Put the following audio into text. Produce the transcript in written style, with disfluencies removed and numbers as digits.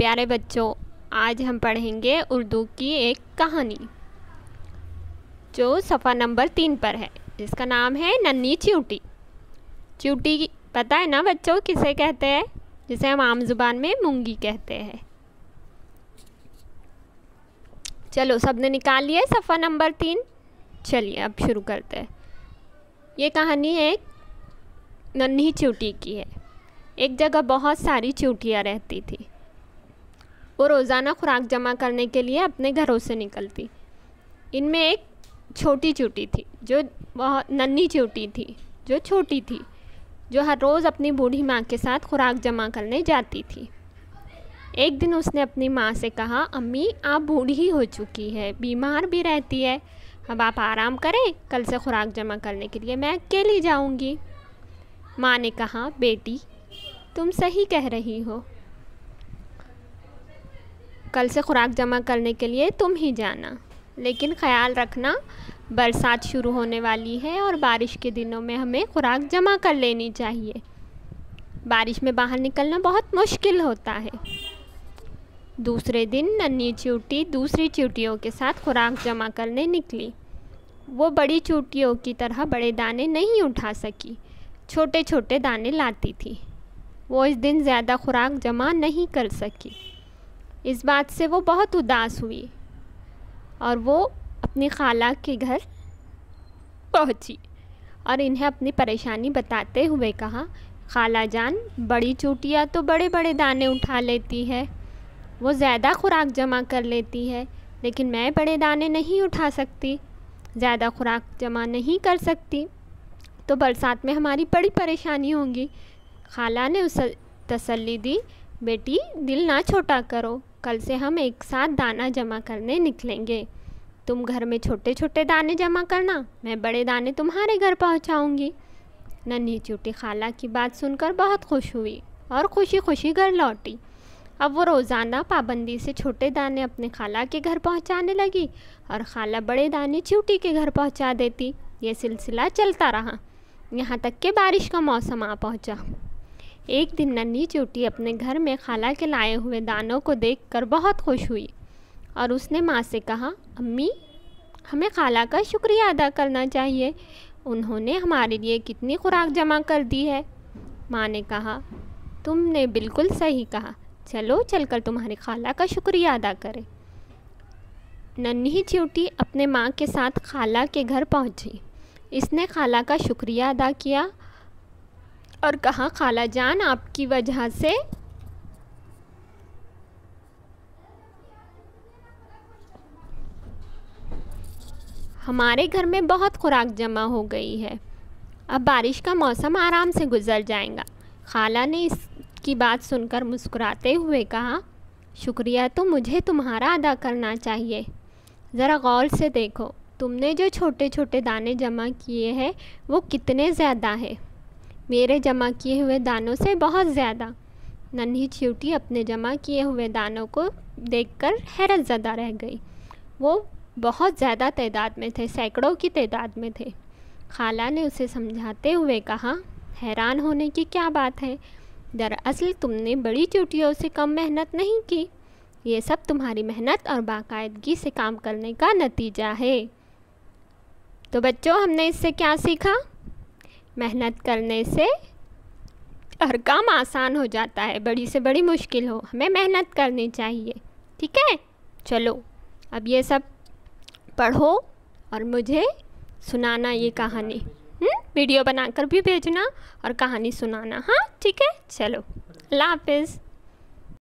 پیارے بچوں، آج ہم پڑھیں گے اردو کی ایک کہانی جو صفحہ نمبر 3 پر ہے، جس کا نام ہے ننھی چیونٹی۔ چیونٹی پتہ ہے نا بچوں کسے کہتے ہیں؟ جسے ہم عام زبان میں مونگی کہتے ہیں۔ چلو سب نے نکال لیا صفحہ نمبر 3؟ چلیے اب شروع کرتے ہیں۔ یہ کہانی ایک ننھی چیونٹی کی ہے۔ ایک جگہ بہت ساری چیونٹیاں رہتی تھی۔ وہ روزانہ خوراک جمع کرنے کے لیے اپنے گھروں سے نکلتی۔ ان میں ایک چھوٹی چیونٹی تھی جو بہت ننھی چیونٹی تھی جو چھوٹی تھی، جو ہر روز اپنی بوڑھی ماں کے ساتھ خوراک جمع کرنے جاتی تھی۔ ایک دن اس نے اپنی ماں سے کہا، امی آپ بوڑھی ہو چکی ہے، بیمار بھی رہتی ہے، اب آپ آرام کریں، کل سے خوراک جمع کرنے کے لیے میں اکیلی جاؤں گی۔ ماں نے کہا، بیٹی تم صحیح کہہ رہی ہو، کل سے خوراک جمع کرنے کے لیے تم ہی جانا، لیکن خیال رکھنا برسات شروع ہونے والی ہے اور بارش کے دنوں میں ہمیں خوراک جمع کر لینی چاہیے۔ بارش میں باہر نکلنا بہت مشکل ہوتا ہے۔ دوسرے دن ننھی چیونٹی دوسری چیونٹیوں کے ساتھ خوراک جمع کرنے نکلی۔ وہ بڑی چیونٹیوں کی طرح بڑے دانے نہیں اٹھا سکی، چھوٹے چھوٹے دانے لاتی تھی۔ وہ اس دن زیادہ خوراک جمع نہیں کر سکی۔ اس بات سے وہ بہت اداس ہوئی اور وہ اپنی خالہ کے گھر پہنچی اور انہیں اپنی پریشانی بتاتے ہوئے کہا، خالہ جان، بڑی چیونٹیاں تو بڑے بڑے دانے اٹھا لیتی ہے، وہ زیادہ خوراک جمع کر لیتی ہے، لیکن میں بڑے دانے نہیں اٹھا سکتی، زیادہ خوراک جمع نہیں کر سکتی، تو برسات میں ہماری بڑی پریشانی ہوگی۔ خالہ نے اسے تسلی دی، بیٹی دل نہ چھوٹا کرو، کل سے ہم ایک ساتھ دانہ جمع کرنے نکلیں گے۔ تم گھر میں چھوٹے چھوٹے دانے جمع کرنا، میں بڑے دانے تمہارے گھر پہنچاؤں گی۔ ننھی چیونٹی خالہ کی بات سن کر بہت خوش ہوئی اور خوشی خوشی گھر لوٹی۔ اب وہ روزانہ پابندی سے چھوٹے دانے اپنے خالہ کے گھر پہنچانے لگی اور خالہ بڑے دانے چیونٹی کے گھر پہنچا دیتی۔ یہ سلسلہ چلتا رہا، یہاں تک کہ بارش کا موسم آ پہنچا۔ ایک دن ننھی چیونٹی اپنے گھر میں خالہ کے لائے ہوئے دانوں کو دیکھ کر بہت خوش ہوئی اور اس نے ماں سے کہا، امی ہمیں خالہ کا شکریہ ادا کرنا چاہیے، انہوں نے ہمارے لیے کتنی خوراک جمع کر دی ہے۔ ماں نے کہا، تم نے بالکل صحیح کہا، چلو چل کر تمہاری خالہ کا شکریہ ادا کریں۔ ننھی چیونٹی اپنے ماں کے ساتھ خالہ کے گھر پہنچی۔ اس نے خالہ کا شکریہ ادا کیا اور کہا، خالہ جان، آپ کی وجہ سے ہمارے گھر میں بہت خوراک جمع ہو گئی ہے، اب بارش کا موسم آرام سے گزر جائے گا۔ خالہ نے اس کی بات سن کر مسکراتے ہوئے کہا، شکریہ تو مجھے تمہارا ادا کرنا چاہیے، ذرا غور سے دیکھو، تم نے جو چھوٹے چھوٹے دانے جمع کیے ہیں وہ کتنے زیادہ ہیں، میرے جمع کیے ہوئے دانوں سے بہت زیادہ۔ ننھی چیونٹی اپنے جمع کیے ہوئے دانوں کو دیکھ کر حیرت زدہ رہ گئی۔ وہ بہت زیادہ تعداد میں تھے، سینکڑوں کی تعداد میں تھے۔ خالہ نے اسے سمجھاتے ہوئے کہا، حیران ہونے کی کیا بات ہے، دراصل تم نے بڑی چیونٹیوں سے کم محنت نہیں کی، یہ سب تمہاری محنت اور باقاعدگی سے کام کرنے کا نتیجہ ہے۔ تو بچوں، ہم نے اس سے کیا سیکھا؟ محنت کرنے سے ہر کام آسان ہو جاتا ہے، بڑی سے بڑی مشکل ہو، ہمیں محنت کرنی چاہیے، ٹھیک ہے؟ چلو اب یہ سب پڑھو اور مجھے سنانا یہ کہانی، ویڈیو بنا کر بھی بھیجنا اور کہانی سنانا، ہاں ٹھیک ہے؟ چلو اللہ حافظ۔